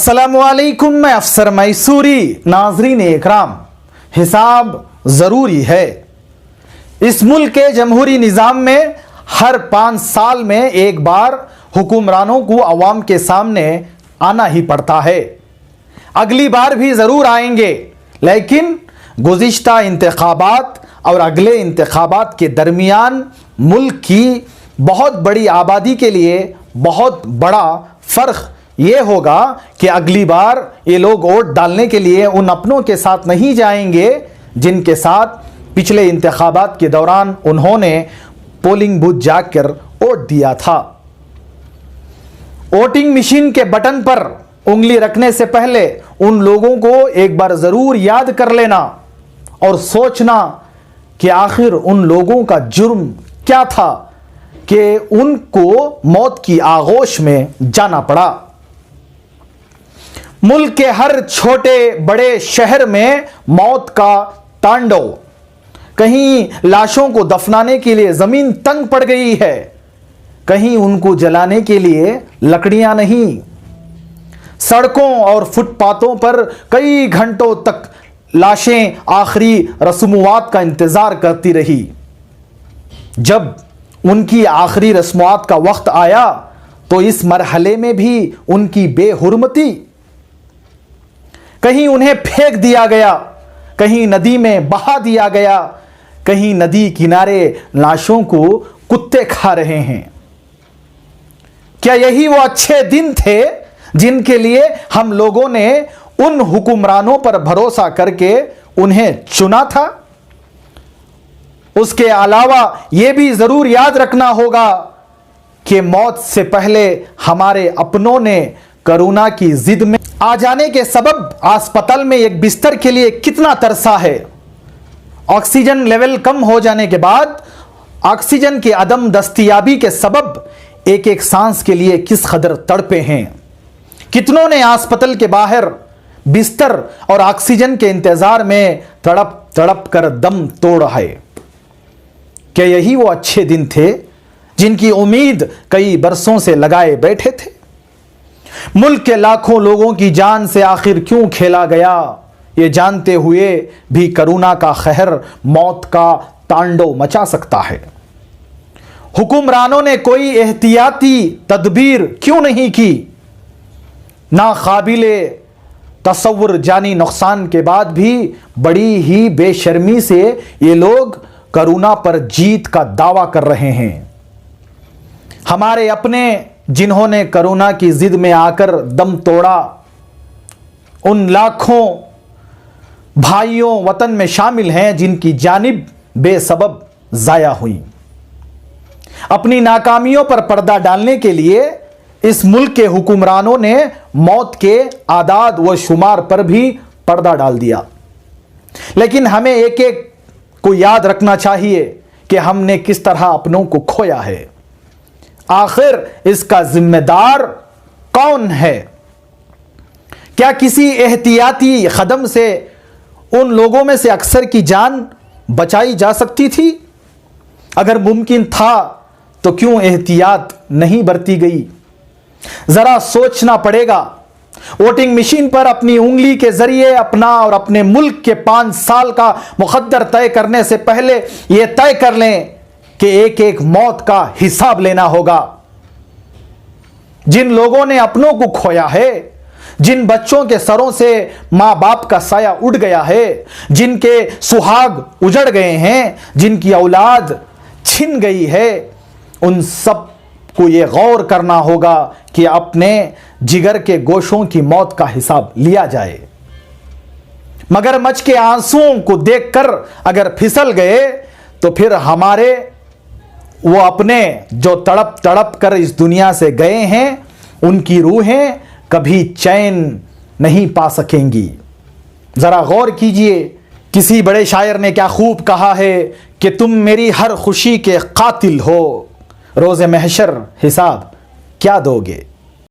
अस्सलामुअलैकुम, मैं अफसर मैसूरी। नाजरीन इकराम, हिसाब ज़रूरी है। इस मुल्क के जमहूरी निज़ाम में हर 5 साल में एक बार हुक्मरानों को अवाम के सामने आना ही पड़ता है। अगली बार भी ज़रूर आएंगे, लेकिन गुज़िश्ता इंतखाबात और अगले इंतखाबात के दरमियान मुल्क की बहुत बड़ी आबादी के लिए बहुत बड़ा फ़र्क ये होगा कि अगली बार ये लोग वोट डालने के लिए उन अपनों के साथ नहीं जाएंगे जिनके साथ पिछले इंतखाबात के दौरान उन्होंने पोलिंग बूथ जाकर वोट दिया था। वोटिंग मशीन के बटन पर उंगली रखने से पहले उन लोगों को एक बार ज़रूर याद कर लेना और सोचना कि आखिर उन लोगों का जुर्म क्या था कि उनको मौत की आगोश में जाना पड़ा। मुल्क के हर छोटे बड़े शहर में मौत का तांडव। कहीं लाशों को दफनाने के लिए जमीन तंग पड़ गई है, कहीं उनको जलाने के लिए लकड़ियां नहीं। सड़कों और फुटपाथों पर कई घंटों तक लाशें आखिरी रस्मुआत का इंतजार करती रही। जब उनकी आखिरी रस्मुआत का वक्त आया तो इस मरहले में भी उनकी बेहुरमती। कहीं उन्हें फेंक दिया गया, कहीं नदी में बहा दिया गया, कहीं नदी किनारे लाशों को कुत्ते खा रहे हैं। क्या यही वो अच्छे दिन थे जिनके लिए हम लोगों ने उन हुक्मरानों पर भरोसा करके उन्हें चुना था? उसके अलावा यह भी जरूर याद रखना होगा कि मौत से पहले हमारे अपनों ने कोरोना की जिद में आ जाने के सबब अस्पताल में एक बिस्तर के लिए कितना तरसा है। ऑक्सीजन लेवल कम हो जाने के बाद ऑक्सीजन की अदम दस्तयाबी के सबब एक एक सांस के लिए किस कदर तड़पे हैं। कितनों ने अस्पताल के बाहर बिस्तर और ऑक्सीजन के इंतजार में तड़प तड़प कर दम तोड़ा है। क्या यही वो अच्छे दिन थे जिनकी उम्मीद कई बरसों से लगाए बैठे थे? मुल्क के लाखों लोगों की जान से आखिर क्यों खेला गया, ये जानते हुए भी कोरोना का कहर मौत का तांडव मचा सकता है। हुक्मरानों ने कोई एहतियाती तदबीर क्यों नहीं की? ना काबिले तसव्वुर जानी नुकसान के बाद भी बड़ी ही बेशर्मी से ये लोग कोरोना पर जीत का दावा कर रहे हैं। हमारे अपने जिन्होंने कोरोना की जिद में आकर दम तोड़ा, उन लाखों भाइयों वतन में शामिल हैं जिनकी जानिब बेसबब जाया हुई। अपनी नाकामियों पर पर्दा डालने के लिए इस मुल्क के हुक्मरानों ने मौत के आदाद व शुमार पर भी पर्दा डाल दिया। लेकिन हमें एक एक को याद रखना चाहिए कि हमने किस तरह अपनों को खोया है। आखिर इसका जिम्मेदार कौन है? क्या किसी एहतियाती कदम से उन लोगों में से अक्सर की जान बचाई जा सकती थी? अगर मुमकिन था तो क्यों एहतियात नहीं बरती गई? जरा सोचना पड़ेगा। वोटिंग मशीन पर अपनी उंगली के जरिए अपना और अपने मुल्क के 5 साल का मुकद्दर तय करने से पहले यह तय कर लें कि एक एक मौत का हिसाब लेना होगा। जिन लोगों ने अपनों को खोया है, जिन बच्चों के सरों से मां बाप का साया उड़ गया है, जिनके सुहाग उजड़ गए हैं, जिनकी औलाद छिन गई है, उन सब को यह गौर करना होगा कि अपने जिगर के गोशों की मौत का हिसाब लिया जाए। मगरमच्छ के आंसुओं को देखकर अगर फिसल गए तो फिर हमारे वो अपने जो तड़प तड़प कर इस दुनिया से गए हैं, उनकी रूहें कभी चैन नहीं पा सकेंगी। जरा गौर कीजिए, किसी बड़े शायर ने क्या खूब कहा है कि तुम मेरी हर खुशी के कातिल हो, रोज़े महशर हिसाब क्या दोगे?